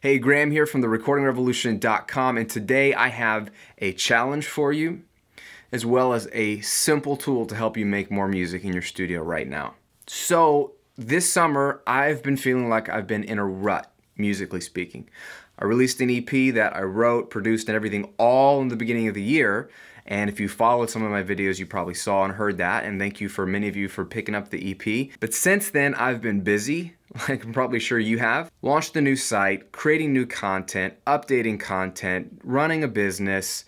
Hey, Graham here from therecordingrevolution.com, and today I have a challenge for you as well as a simple tool to help you make more music in your studio right now. So this summer I've been feeling like I've been in a rut, musically speaking. I released an EP that I wrote, produced, and everything all in the beginning of the year. And if you followed some of my videos, you probably saw and heard that, and thank you for many of you for picking up the EP. But since then, I've been busy, like I'm probably sure you have. Launched a new site, creating new content, updating content, running a business,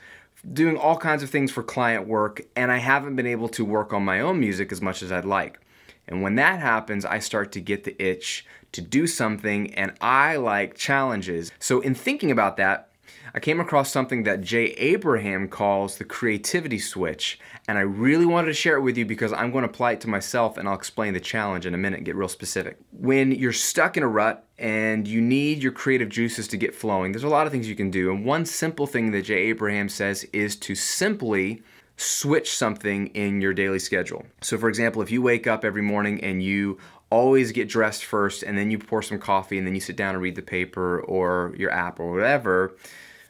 doing all kinds of things for client work, and I haven't been able to work on my own music as much as I'd like. And when that happens, I start to get the itch to do something, and I like challenges. So in thinking about that, I came across something that Jay Abraham calls the creativity switch, and I really wanted to share it with you because I'm going to apply it to myself, and I'll explain the challenge in a minute and get real specific. When you're stuck in a rut and you need your creative juices to get flowing, there's a lot of things you can do, and one simple thing that Jay Abraham says is to simply switch something in your daily schedule. So for example, if you wake up every morning and you always get dressed first and then you pour some coffee and then you sit down and read the paper or your app or whatever,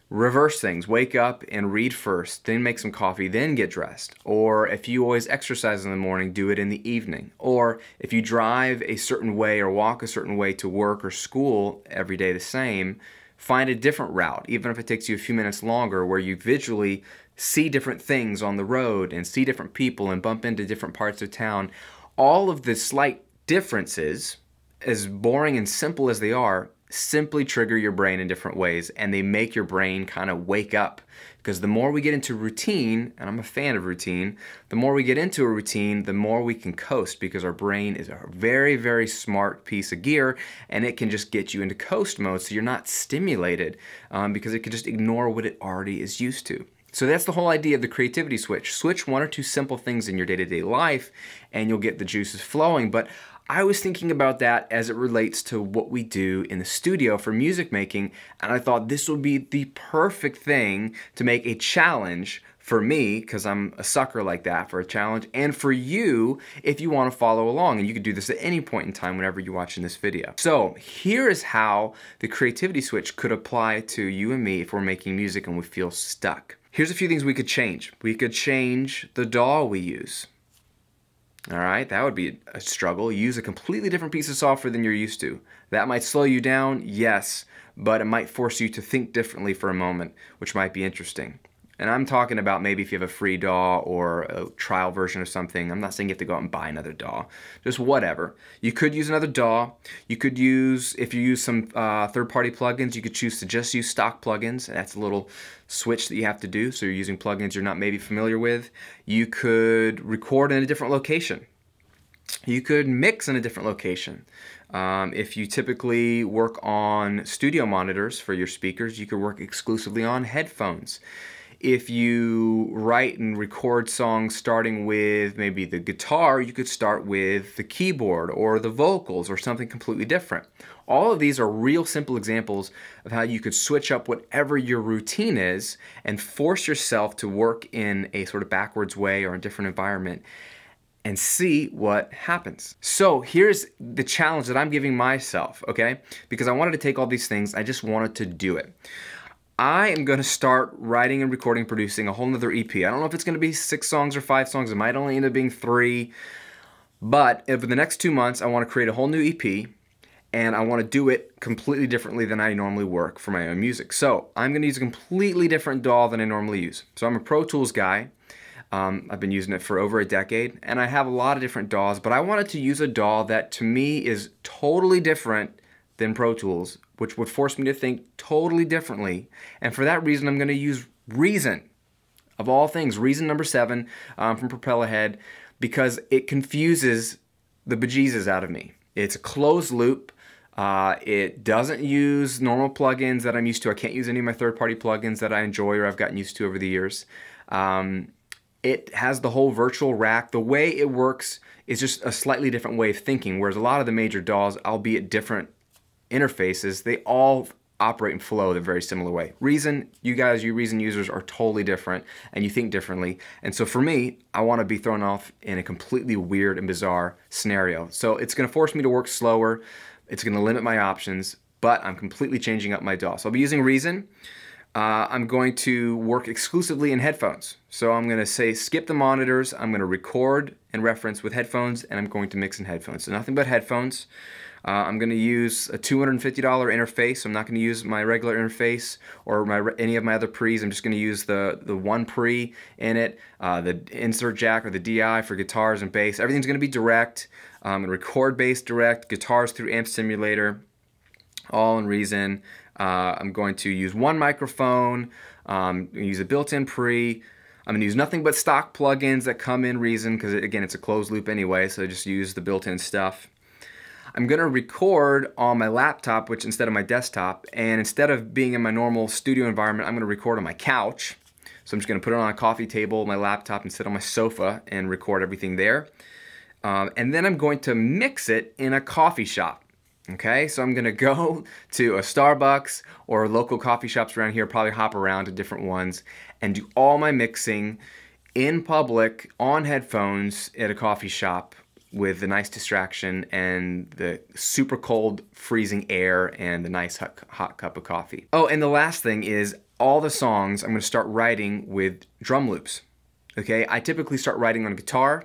reverse things. Wake up and read first, then make some coffee, then get dressed. Or if you always exercise in the morning, do it in the evening. Or if you drive a certain way or walk a certain way to work or school every day the same, find a different route, even if it takes you a few minutes longer, where you visually see different things on the road and see different people and bump into different parts of town. All of the slight differences, as boring and simple as they are, simply trigger your brain in different ways, and they make your brain kind of wake up. Because the more we get into routine, and I'm a fan of routine, the more we get into a routine, the more we can coast, because our brain is a very, very smart piece of gear, and it can just get you into coast mode so you're not stimulated, because it can just ignore what it already is used to. So that's the whole idea of the creativity switch. Switch one or two simple things in your day-to-day life and you'll get the juices flowing. But I was thinking about that as it relates to what we do in the studio for music making, and I thought this would be the perfect thing to make a challenge for me, because I'm a sucker like that for a challenge, and for you if you want to follow along, and you can do this at any point in time whenever you're watching this video. So here is how the creativity switch could apply to you and me if we're making music and we feel stuck. Here's a few things we could change. We could change the DAW we use. All right, that would be a struggle. Use a completely different piece of software than you're used to. That might slow you down, yes, but it might force you to think differently for a moment, which might be interesting. And I'm talking about maybe if you have a free DAW or a trial version of something. I'm not saying you have to go out and buy another DAW. Just whatever. You could use another DAW. You could use, if you use some third-party plugins, you could choose to just use stock plugins. That's a little switch that you have to do. So you're using plugins you're not maybe familiar with. You could record in a different location. You could mix in a different location. If you typically work on studio monitors for your speakers, you could work exclusively on headphones. If you write and record songs starting with maybe the guitar, you could start with the keyboard or the vocals or something completely different. All of these are real simple examples of how you could switch up whatever your routine is and force yourself to work in a sort of backwards way or a different environment and see what happens. So here's the challenge that I'm giving myself, okay? Because I wanted to take all these things, I just wanted to do it. I am going to start writing and recording, producing a whole nother EP. I don't know if it's going to be 6 songs or 5 songs. It might only end up being 3. But over the next 2 months, I want to create a whole new EP, and I want to do it completely differently than I normally work for my own music. So I'm going to use a completely different DAW than I normally use. So I'm a Pro Tools guy. I've been using it for over a decade, and I have a lot of different DAWs, but I wanted to use a DAW that to me is totally different than Pro Tools, which would force me to think totally differently. And for that reason, I'm going to use Reason. Of all things, Reason number 7 from Propellerhead, because it confuses the bejesus out of me. It's a closed loop. It doesn't use normal plugins that I'm used to. I can't use any of my third-party plugins that I enjoy or I've gotten used to over the years. It has the whole virtual rack. The way it works is just a slightly different way of thinking, whereas a lot of the major DAWs, albeit different interfaces, they all operate and flow the very similar way. Reason, you Reason users are totally different and you think differently. And so for me, I want to be thrown off in a completely weird and bizarre scenario. So it's going to force me to work slower. It's going to limit my options. but I'm completely changing up my DAW. So I'll be using Reason. I'm going to work exclusively in headphones. So I'm going to say skip the monitors, I'm going to record and reference with headphones, and I'm going to mix in headphones. So nothing but headphones. I'm going to use a $250 interface. I'm not going to use my regular interface or any of my other pre's. I'm just going to use the one pre in it, the insert jack or the DI for guitars and bass. Everything's going to be direct. I'm going to record bass direct, guitars through Amp Simulator, all in Reason. I'm going to use one microphone, use a built-in pre. I'm going to use nothing but stock plugins that come in Reason because, again, it's a closed loop anyway, so just use the built-in stuff. I'm going to record on my laptop, which instead of my desktop, and instead of being in my normal studio environment, I'm going to record on my couch. So I'm just going to put it on a coffee table, my laptop, and sit on my sofa and record everything there. And then I'm going to mix it in a coffee shop. Okay, so I'm going to go to a Starbucks or local coffee shops around here, probably hop around to different ones, and do all my mixing in public on headphones at a coffee shop with the nice distraction and the super cold freezing air and the nice hot cup of coffee. Oh, and the last thing is all the songs I'm going to start writing with drum loops. Okay, I typically start writing on a guitar,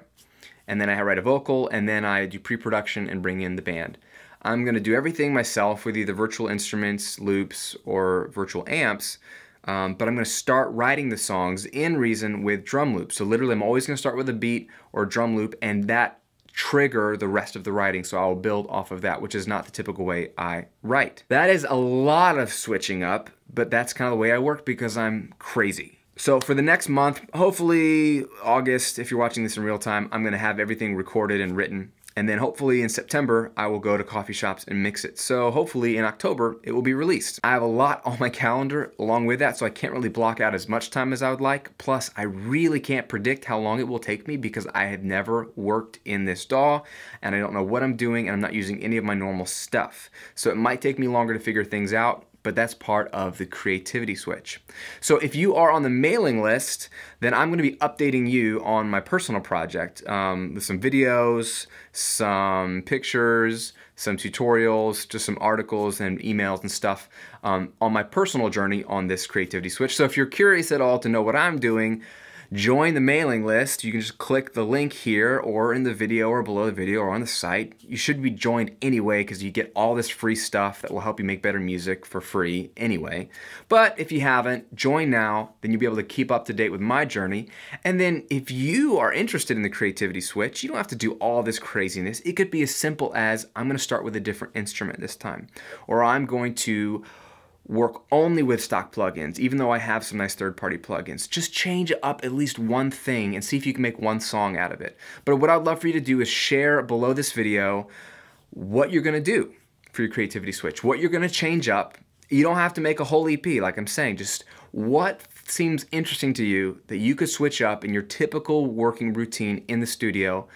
and then I write a vocal, and then I do pre-production and bring in the band. I'm going to do everything myself with either virtual instruments, loops, or virtual amps, but I'm going to start writing the songs in Reason with drum loops. So literally I'm always going to start with a beat or a drum loop, and that trigger the rest of the writing, so I'll build off of that, which is not the typical way I write. That is a lot of switching up, but that's kind of the way I work because I'm crazy. So for the next month, hopefully August, if you're watching this in real time, I'm going to have everything recorded and written. And then hopefully in September, I will go to coffee shops and mix it. So hopefully in October, it will be released. I have a lot on my calendar along with that, so I can't really block out as much time as I would like. Plus, I really can't predict how long it will take me because I have never worked in this DAW, and I don't know what I'm doing, and I'm not using any of my normal stuff. So it might take me longer to figure things out, but that's part of the creativity switch. So if you are on the mailing list, then I'm going to be updating you on my personal project with some videos, some pictures, some tutorials, just some articles and emails and stuff on my personal journey on this creativity switch. So if you're curious at all to know what I'm doing, join the mailing list. You can just click the link here or in the video or below the video or on the site. You should be joined anyway because you get all this free stuff that will help you make better music for free anyway. But if you haven't, join now, then you'll be able to keep up to date with my journey. And then if you are interested in the creativity switch, you don't have to do all this craziness. It could be as simple as I'm going to start with a different instrument this time, or I'm going to work only with stock plugins, even though I have some nice third-party plugins. Just change up at least one thing and see if you can make one song out of it. But what I'd love for you to do is share below this video what you're going to do for your creativity switch, what you're going to change up. You don't have to make a whole EP, like I'm saying. Just what seems interesting to you that you could switch up in your typical working routine in the studio,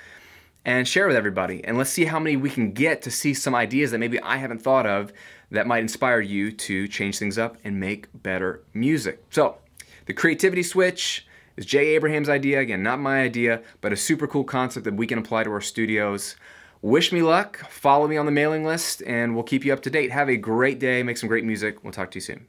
and share with everybody. And let's see how many we can get to see some ideas that maybe I haven't thought of that might inspire you to change things up and make better music. So, the creativity switch is Jay Abraham's idea. Again, not my idea, but a super cool concept that we can apply to our studios. Wish me luck, follow me on the mailing list, and we'll keep you up to date. Have a great day, make some great music. We'll talk to you soon.